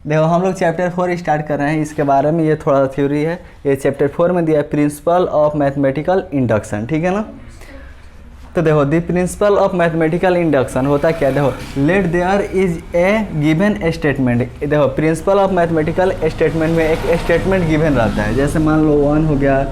देखो हम लोग चैप्टर 4 स्टार्ट कर रहे हैं, इसके बारे में ये थोड़ा थ्योरी है। ये चैप्टर 4 में दिया है प्रिंसिपल ऑफ मैथमेटिकल इंडक्शन, ठीक है ना। तो देखो the principle of mathematical induction होता क्या, देखो let there is a given statement. देखो प्रिंसिपल ऑफ मैथमेटिकल स्टेटमेंट में एक स्टेटमेंट गिवन रहता है, जैसे मान लो 1 हो गया,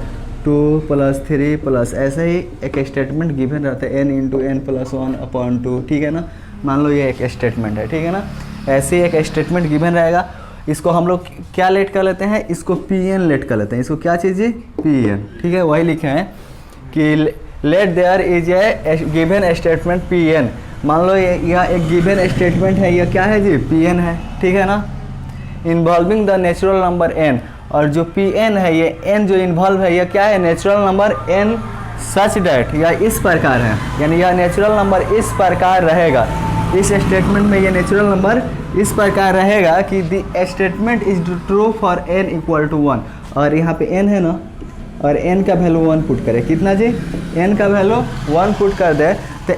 2 + 3 प्लस, ऐसे ही एक स्टेटमेंट गिवन रहता है n × n + 1/2, ठीक है ना। मान लो ये एक स्टेटमेंट है, ठीक है ना। ऐसे ही एक स्टेटमेंट गिवन रहेगा, इसको हम लोग क्या लेट कर लेते हैं, इसको Pn लेट कर लेते हैं। इसको क्या चीज़ है, Pn, ठीक है। वही लिखे हैं कि let there is a given statement Pn। मान लो यह एक गिवन स्टेटमेंट है, यह क्या है जी, Pn है, ठीक है ना। Involving the natural number n, और जो Pn है ये n जो इन्वॉल्व है, यह क्या है, natural number n such that, या इस प्रकार है, यानी यह नेचुरल नंबर इस प्रकार रहेगा। इस स्टेटमेंट में ये नेचुरल नंबर इस प्रकार रहेगा कि the statement is true for n = 1। और यहाँ पे n है ना, और n का वैल्यू 1 पुट करें, कितना जी, n का वैल्यू 1 पुट कर दे, तो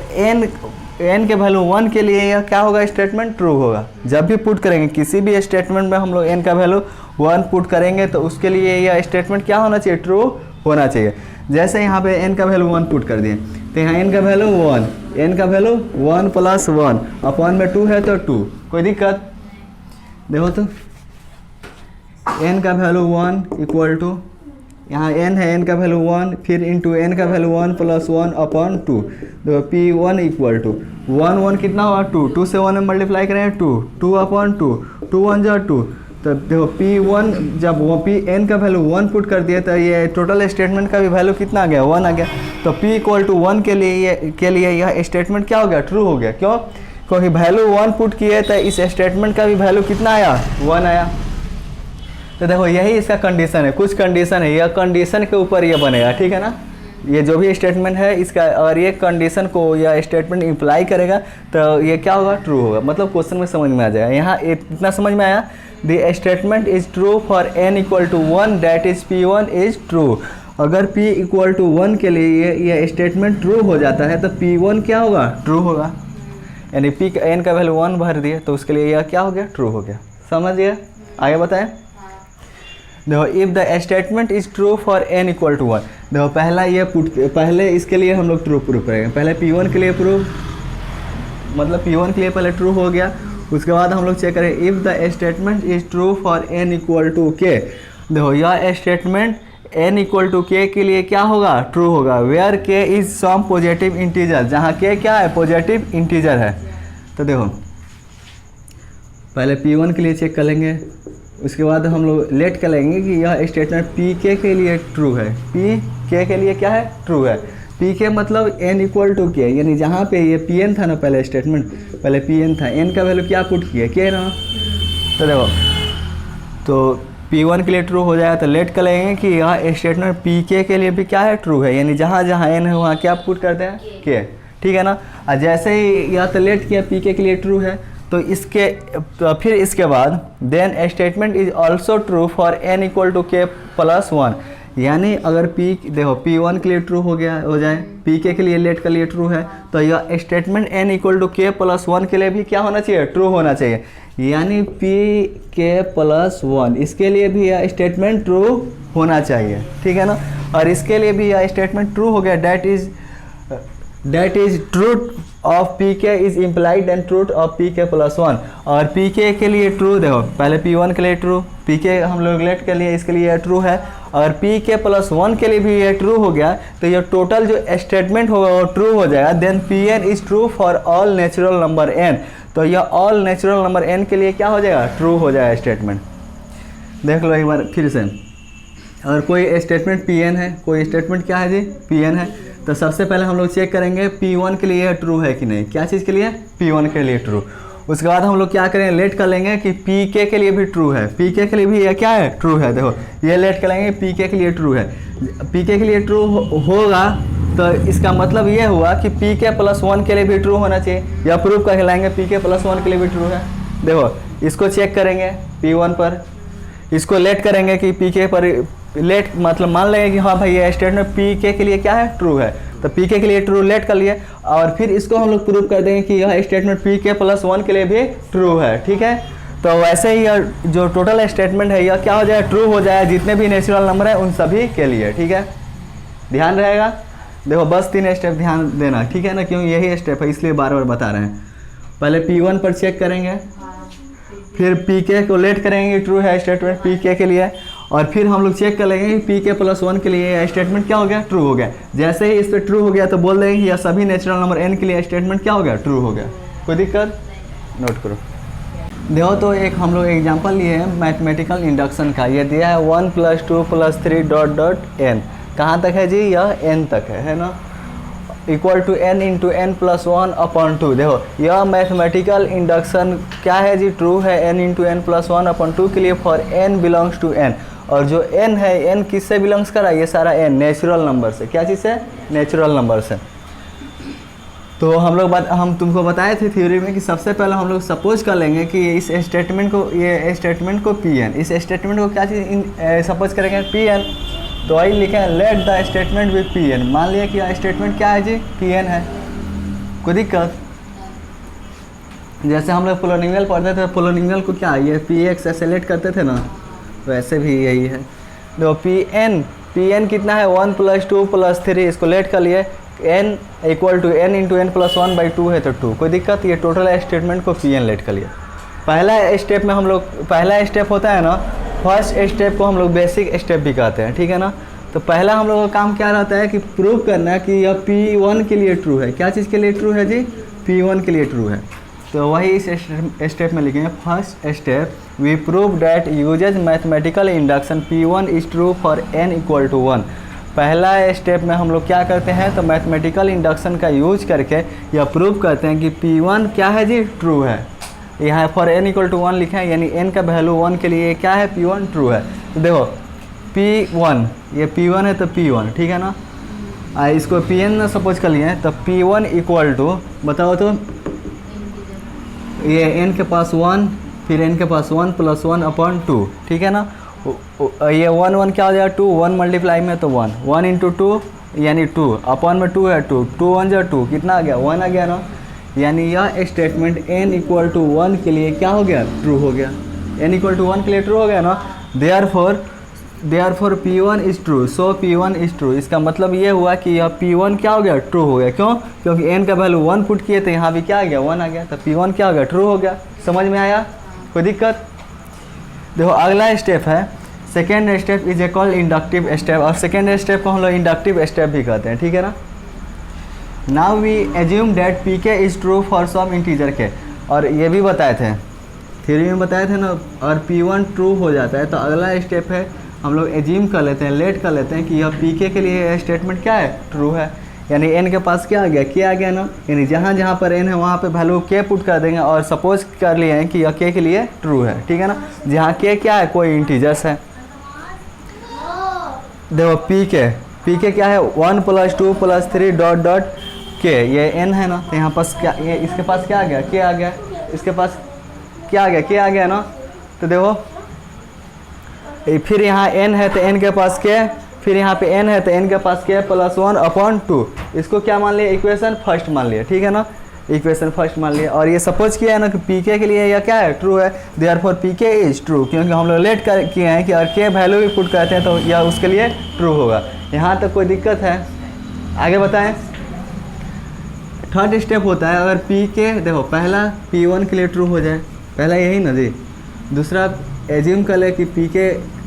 n के वैल्यू 1 के लिए यह क्या होगा, स्टेटमेंट ट्रू होगा। जब भी पुट करेंगे किसी भी स्टेटमेंट में हम लोग n का वैल्यू 1 पुट करेंगे, तो उसके लिए यह स्टेटमेंट क्या होना चाहिए, ट्रू होना चाहिए। जैसे यहाँ पे n का वैल्यू 1 पुट कर दिए, तो यहाँ n का वैल्यू 1, n का वैल्यू 1 + 1 अपॉन में 2 है तो 2, कोई दिक्कत, देखो तो n का वैल्यू 1 = यहाँ n है, n का वैल्यू 1, फिर इंटू n का वैल्यू 1 + 1/2, देखो P1 = 1 1 कितना हुआ, 2, 2 से 1 में मल्टीप्लाई करें 2, 2/2, 2 1 = 2, तो देखो P1 जब वो Pn का वैल्यू 1 पुट कर दिया, तो ये टोटल स्टेटमेंट का भी वैल्यू कितना आ गया, 1 आ गया। तो P = 1 के लिए यह स्टेटमेंट क्या हो गया, ट्रू हो गया। क्यों, क्योंकि वैल्यू 1 पुट किए, तो इस स्टेटमेंट का भी वैल्यू कितना आया, 1 आया। तो देखो यही इसका कंडीशन है, कुछ कंडीशन है, यह कंडीशन के ऊपर ये बनेगा, ठीक है ना। ये जो भी स्टेटमेंट है इसका, और ये कंडीशन को या स्टेटमेंट इम्प्लाई करेगा, तो ये क्या होगा, ट्रू होगा। मतलब क्वेश्चन में समझ में आ जाएगा। यहाँ इतना समझ में आया, the statement is true for n = 1 that is P1 is true. अगर P = 1 के लिए ये स्टेटमेंट ट्रू हो जाता है, तो P1 क्या होगा, ट्रू होगा। यानी n का वैल्यू 1 भर दिए, तो उसके लिए यह क्या हो गया, ट्रू हो गया। समझ गया, आगे बताएं। देखो if the statement is true for n = 1, देखो पहला ये पहले इसके लिए हम लोग ट्रू प्रूफ करेंगे। पहले P1 के लिए प्रूफ, मतलब P1 के लिए पहले ट्रू हो गया, उसके बाद हम लोग चेक करें if the statement is true for n = k। देखो यह स्टेटमेंट n = k के लिए क्या होगा, ट्रू होगा, where k is some positive integer, जहाँ k क्या है, पॉजिटिव इंटीजर है। तो देखो पहले P1 के लिए चेक कर लेंगे, उसके बाद हम लोग लेट कर लेंगे कि यह स्टेटमेंट Pk के लिए ट्रू है। Pk के लिए क्या है, ट्रू है। Pk मतलब n = k, यानी जहाँ पे ये Pn था ना, पहले स्टेटमेंट पहले Pn था, n का वैल्यू क्या पुट किया, k ना। तो देखो तो P1 के लिए ट्रू हो जाएगा, तो लेट कर लेंगे कि यह स्टेटमेंट Pk के लिए भी क्या है, ट्रू है, यानी जहाँ जहाँ n है वहाँ क्या पुट करते हैं, k, ठीक है ना। और जैसे ही यह तो लेट किया Pk के लिए ट्रू है, तो फिर इसके बाद then statement is also true for n = k + 1, यानी अगर देखो P1 के लिए ट्रू हो जाए, Pk के लिए लेट के लिए ट्रू है, तो यह स्टेटमेंट n = k + 1 के लिए भी क्या होना चाहिए, ट्रू होना चाहिए। यानी Pk + 1 इसके लिए भी यह स्टेटमेंट ट्रू होना चाहिए, ठीक है ना। और इसके लिए भी यह स्टेटमेंट ट्रू हो गया, that is truth of Pk is implied and truth of Pk + 1। और Pk के लिए ट्रू, देखो पहले P1 के लिए ट्रू, Pk हम लोग लेट के लिए इसके लिए ट्रू है, और Pk + 1 के लिए भी ये ट्रू हो गया, तो ये टोटल जो स्टेटमेंट होगा वो ट्रू हो जाएगा। Then Pn is true for all natural number n, तो यह ऑल नेचुरल नंबर n के लिए क्या हो जाएगा, ट्रू हो जाएगा स्टेटमेंट। देख लो एक बार फिर से, अगर कोई स्टेटमेंट Pn है, कोई स्टेटमेंट क्या है जी, Pn है, तो सबसे पहले हम लोग चेक करेंगे P1 के लिए ट्रू है कि नहीं, क्या चीज़ के लिए, P1 के लिए ट्रू। उसके बाद हम लोग क्या करेंगे, लेट कर लेंगे कि Pk के लिए भी ट्रू है, Pk के लिए भी ये क्या है, ट्रू है। देखो ये लेट कर लेंगे Pk के लिए ट्रू है, Pk के लिए ट्रू होगा, तो इसका मतलब ये हुआ कि Pk + 1 के लिए भी ट्रू होना चाहिए, या प्रूफ करके लाएंगे Pk + 1 के लिए भी ट्रू है। देखो इसको चेक करेंगे P1 पर, इसको लेट करेंगे कि Pk पर लेट, मतलब मान लेंगे कि हाँ भाई ये स्टेटमेंट Pk के लिए क्या है, ट्रू है, तो Pk के लिए ट्रू लेट कर लिए, और फिर इसको हम लोग प्रूव कर देंगे कि यह स्टेटमेंट Pk + 1 के लिए भी ट्रू है, ठीक है। तो वैसे ही यह जो टोटल स्टेटमेंट है यह क्या हो जाएगा, ट्रू हो जाएगा जितने भी नेचुरल नंबर है उन सभी के लिए। ठीक है, ध्यान रहेगा। देखो बस 3 स्टेप ध्यान देना, ठीक है ना, क्योंकि यही स्टेप है इसलिए बार बार बता रहे हैं। पहले P1 पर चेक करेंगे, फिर PK को लेट करेंगे ट्रू है स्टेटमेंट PK के लिए, और फिर हम लोग चेक कर लेंगे कि PK+1 के लिए स्टेटमेंट क्या हो गया, ट्रू हो गया। जैसे ही इस पर ट्रू हो गया तो बोल देंगे कि यह सभी नेचुरल नंबर n के लिए स्टेटमेंट क्या हो गया, ट्रू हो गया। कोई दिक्कत, नोट करो। देखो तो एक हम लोग एग्जांपल लिए हैं मैथमेटिकल इंडक्शन का। ये दिया है 1 + 2 + 3 डॉट n। कहाँ तक है जी, यह n तक है ना, इक्वल टू n × n + 1/2। देखो यह मैथमेटिकल इंडक्शन क्या है जी, ट्रू है n × n + 1/2 के लिए for n belongs to n। और जो n है, n किससे बिलोंग्स कर रहा है, ये सारा n नेचुरल नंबर से। क्या चीज़ से, नेचुरल नंबर से। तो हम तुमको बताए थे थ्योरी में कि सबसे पहले हम लोग सपोज कर लेंगे कि इस स्टेटमेंट को, ये स्टेटमेंट को Pn, इस स्टेटमेंट को क्या चीज़ सपोज करेंगे, Pn। तो वही लिखे हैं let the statement with Pn। मान लिया कि यह स्टेटमेंट क्या है जी, Pn है। कोई दिक्कत, जैसे हम लोग पोलिनोमियल पढ़ते थे, पोलिनोमियल को क्या ये Px से सेलेक्ट करते थे ना, वैसे भी यही है। देखो Pn कितना है, 1 + 2 + 3, इसको लेट कर लिए, n equal to n × n + 1/2 है तो 2। कोई दिक्कत, ये टोटल स्टेटमेंट को Pn लेट कर लिया। पहला स्टेप में हम लोग, पहला स्टेप होता है ना, फर्स्ट स्टेप को हम लोग बेसिक स्टेप भी कहते हैं, ठीक है ना। तो पहला हम लोगों का काम क्या रहता है कि प्रूव करना है कि यह P1 के लिए ट्रू है। क्या चीज़ के लिए ट्रू है जी, P1 के लिए ट्रू है। तो वही इस स्टेप में लिखेंगे, first step we prove that uses mathematical induction P1 is true for n = 1। पहला स्टेप में हम लोग क्या करते हैं, तो मैथमेटिकल इंडक्शन का यूज करके यह प्रूव करते हैं कि P1 क्या है जी, ट्रू है। यहाँ फॉर n = 1 लिखा है, यानी n का वैल्यू 1 के लिए क्या है, P1 ट्रू है। तो देखो P1, ये P1 है तो P1, ठीक है ना। इसको Pn सपोज कर लिए, तो P1 इक्वल टू, बताओ तो, ये n के पास 1, फिर n के पास 1 + 1/2, ठीक है ना। ये 1 क्या हो जाएगा, 2, 1 मल्टीप्लाई में तो 1, 1 × 2 यानी 2, अपन में 2 है, 2, 2 1 = 2, कितना आ गया, 1 आ गया ना। यानी यह स्टेटमेंट n = 1 के लिए क्या हो गया, ट्रू हो गया। n = 1 के लिए ट्रू हो गया ना। Therefore P1 is true, so P1 is true. इसका मतलब ये हुआ कि यह P1 क्या हो गया, ट्रू हो गया। क्यों, क्योंकि n का वैल्यू 1 पुट किए तो यहाँ भी क्या आ गया, 1 आ गया, तो P1 क्या हो गया, ट्रू हो गया। समझ में आया, कोई दिक्कत। देखो अगला स्टेप है, second step is a called inductive step, और सेकेंड स्टेप को हम लोग इंडक्टिव स्टेप भी कहते हैं, ठीक है ना। Now we assume that Pk is true for some integer k, और ये भी बताए थे, थ्योरी में बताए थे ना। और P1 ट्रू हो जाता है तो अगला स्टेप है, हम लोग एज्यूम कर लेते हैं, लेट कर लेते हैं कि यह Pk के लिए स्टेटमेंट क्या है, ट्रू है। यानी n के पास क्या आ गया, k आ गया ना। यानी जहाँ जहाँ पर n है वहाँ पे वैल्यू k पुट कर देंगे, और सपोज कर लिए हैं कि यह k के लिए ट्रू है, ठीक है ना। जहाँ k क्या है, कोई इंटीजर्स है। देखो Pk क्या है, 1 + 2 + 3 डॉट k, ये n है ना। तो यहाँ पास क्या, ये इसके पास क्या आ गया, k आ गया, इसके पास क्या आ गया, k आ गया ना। तो देखो फिर यहाँ n है तो n के पास k, फिर यहाँ पे n है तो n के पास k + 1/2। इसको क्या मान लिया, इक्वेशन फर्स्ट मान लिया, ठीक है ना, इक्वेशन फर्स्ट मान लिया। और ये सपोज किया है ना कि Pk के लिए यह क्या है, ट्रू है। देयरफॉर Pk इज़ ट्रू, क्योंकि हम लोग लेट कर किए हैं कि और k वैल्यू भी पुट करते हैं तो यह उसके लिए ट्रू होगा। यहाँ तक कोई दिक्कत है, आगे बताएं। थर्ड स्टेप होता है, अगर Pk, देखो पहला P1 के लिए ट्रू हो जाए, पहला यही ना जी। दूसरा एज्यूम कर ले कि Pk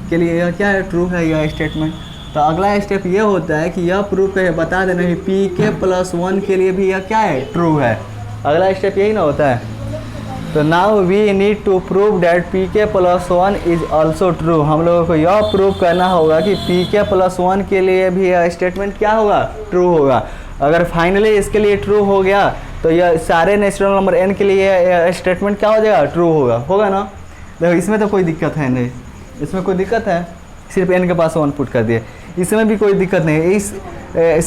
के लिए यह क्या है, ट्रू है यह स्टेटमेंट। तो अगला स्टेप ये होता है कि यह प्रूव कर बता देना कि Pk+1 के लिए भी यह क्या है, ट्रू है। अगला स्टेप यही ना होता है। तो now we need to prove that Pk+1 is also true. हम लोगों को यह प्रूव करना होगा कि Pk+1 के लिए भी यह स्टेटमेंट क्या होगा, ट्रू होगा। अगर फाइनली इसके लिए ट्रू हो गया तो यह सारे नेचुरल नंबर n के लिए स्टेटमेंट क्या हो जाएगा, ट्रू होगा ना। देखो इसमें तो कोई दिक्कत है नहीं, इसमें कोई दिक्कत है, सिर्फ n के पास 1 पुट कर दिए, इसमें भी कोई दिक्कत नहीं। इस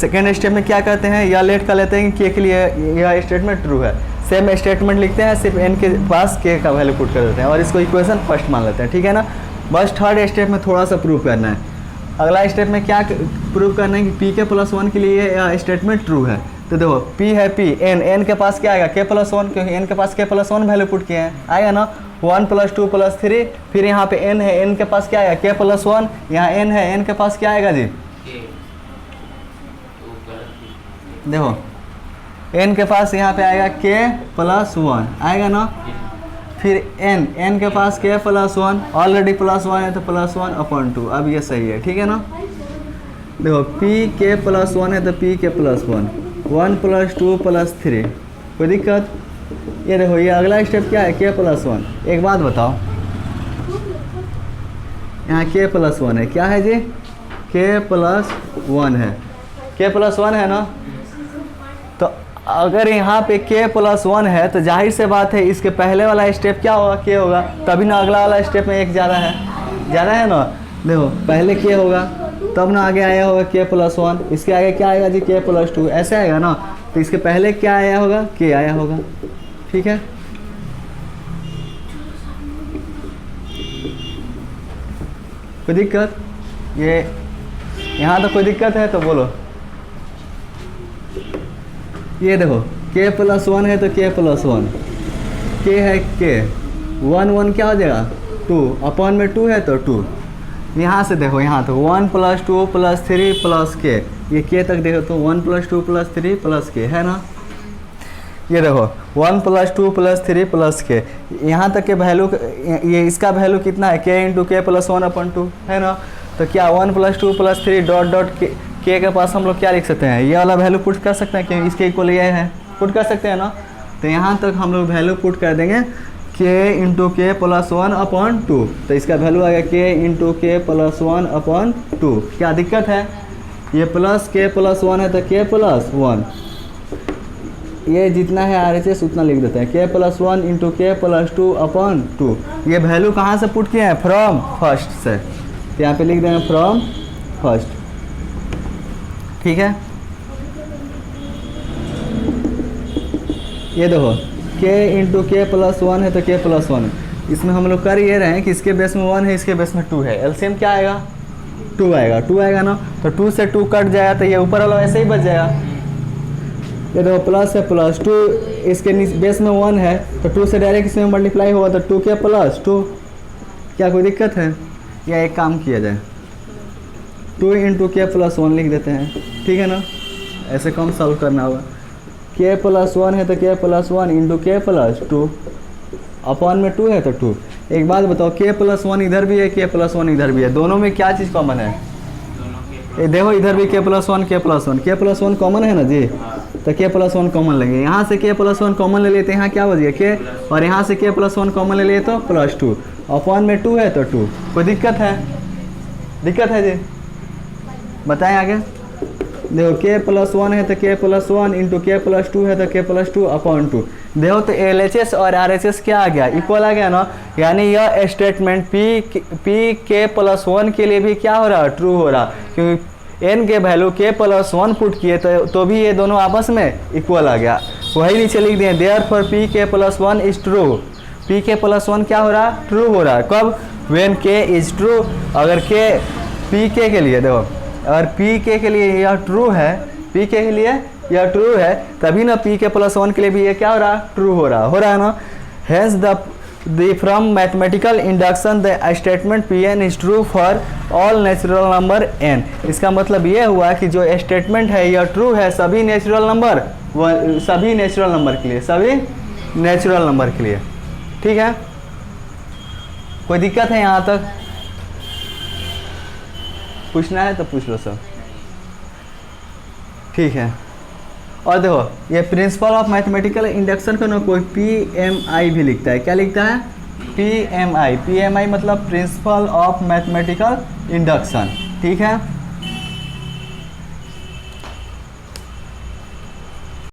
सेकेंड स्टेप में क्या करते हैं, या लेट कर लेते हैं कि k के लिए यह स्टेटमेंट ट्रू है। सेम स्टेटमेंट लिखते हैं, सिर्फ n के पास k का वैल्यू पुट कर देते हैं और इसको इक्वेशन फर्स्ट मान लेते हैं, ठीक है ना। बस थर्ड स्टेप में थोड़ा सा प्रूव करना है। अगला स्टेप में क्या प्रूव करना है कि Pk+1 के लिए यह स्टेटमेंट ट्रू है। तो देखो P है P, n के पास क्या आएगा, K+1, क्योंकि n के पास K+1 वैल्यू पुट किए हैं, आएगा ना। 1 + 2 + 3, फिर यहाँ पे n है, n के पास क्या आएगा k + 1, यहाँ n है, n के पास क्या आएगा जी, देखो n के पास यहाँ पे आएगा k + 1 आएगा ना, फिर n के पास k + 1, ऑलरेडी +1 है तो +1/2, अब ये सही है, ठीक है ना। देखो p k + 1 है तो p k + 1, 1 + 2 + 3, कोई दिक्कत। ये देखो ये अगला स्टेप क्या है, k + 1। एक बात बताओ, यहाँ k + 1 है, क्या है जी, k + 1 है, k + 1 है ना। तो अगर यहाँ पे k + 1 है तो जाहिर से बात है इसके पहले वाला स्टेप क्या होगा, k होगा, तभी ना अगला वाला स्टेप में एक ज़्यादा है ना। देखो पहले k होगा तब ना आगे आया होगा k + 1, इसके आगे क्या आएगा जी, k + 2, ऐसे आएगा ना। तो इसके पहले क्या आया होगा, k आया होगा, ठीक है। कोई दिक्कत, ये यहाँ तो कोई दिक्कत है तो बोलो। ये देखो k + 1 है तो k + 1, k है k, 1 1 क्या हो जाएगा 2, अपॉन में 2 है तो 2। यहाँ से देखो यहाँ तो 1 + 2 + 3 + k, ये k तक देखो तो 1 + 2 + 3 + k है ना। ये देखो 1 + 2 + 3 + k, यहाँ तक के वैल्यू, ये इसका वैल्यू कितना है, k × k + 1/2 है ना। तो क्या 1 + 2 + 3 ... k के पास हम लोग क्या लिख सकते हैं, ये वाला वैल्यू पुट कर सकते हैं, क्योंकि इसके इक्वल ये है, पुट कर सकते हैं ना। तो यहाँ तक हम लोग वैल्यू पुट कर देंगे k × k + 1/2, तो इसका वैल्यू आएगा k × k + 1/2। क्या दिक्कत है, ये प्लस k + 1 है तो k + 1, ये जितना है RHS उतना लिख देते हैं, k + 1 × k + 2/2। ये वैल्यू कहाँ से पुट किए हैं, फ्रॉम फर्स्ट से, तो यहाँ पे लिख देंगे फ्रॉम फर्स्ट, ठीक है। ये देखो k × k + 1 है तो k + 1, इसमें हम लोग कर ये रहे हैं कि इसके बेस में 1 है, इसके बेस में 2 है, एलसीएम क्या आएगा 2 आएगा, 2 आएगा ना। तो 2 से 2 कट जाएगा तो ये ऊपर वाला ऐसे ही बच जाएगा। ये देखो प्लस है प्लस 2, इसके बेस में 1 है तो 2 से डायरेक्ट इसमें मल्टीप्लाई होगा तो 2k + 2। क्या कोई दिक्कत है, या एक काम किया जाए 2 × k + 1 लिख देते हैं, ठीक है ना। ऐसे कम सॉल्व करना होगा, k + 1 है तो k + 1 × k + 2, अपॉन में 2 है तो 2। एक बात बताओ, k + 1 इधर भी है, k + 1 इधर भी है, दोनों में क्या चीज़ कॉमन है, ये देखो इधर भी k + 1 k + 1 कॉमन है ना जी। तो k + 1 कॉमन लेंगे, यहाँ से k + 1 कॉमन ले लेते हैं, यहाँ क्या बच गया k, और यहाँ से k + 1 कॉमन ले लिए तो +2, अपॉन में 2 है तो 2। कोई दिक्कत है, दिक्कत है जी, बताएं आगे। देखो k + 1 है तो k + 1 × k + 2 है तो k + 2/2। देखो तो LHS और RHS क्या आ गया, इक्वल आ गया ना। यानी यह स्टेटमेंट p k + 1 के लिए भी क्या हो रहा है, ट्रू हो रहा, क्योंकि n के वैल्यू k + 1 पुट किए तो भी ये दोनों आपस में इक्वल आ गया। वही नीचे लिख दिए, therefore p k + 1 is true, p k + 1 क्या हो रहा, ट्रू हो रहा है। कब, व्हेन k इज ट्रू। अगर k p k के लिए, देखो अगर p k के लिए यह ट्रू है, p k के लिए यह ट्रू है, तभी ना p k + 1 के लिए भी ये क्या हो रहा, ट्रू हो रहा है ना। Hence the from mathematical induction the statement Pn is true for all natural number n। इसका मतलब ये हुआ कि जो स्टेटमेंट है यह ट्रू है सभी नेचुरल नंबर के लिए, सभी नेचुरल नंबर के लिए, ठीक है। कोई दिक्कत है यहाँ तक, पूछना है तो पूछ लो सब, ठीक है। और देखो ये प्रिंसिपल ऑफ मैथमेटिकल इंडक्शन को ना कोई PMI भी लिखता है, क्या लिखता है, PMI मतलब प्रिंसिपल ऑफ मैथमेटिकल इंडक्शन, ठीक है।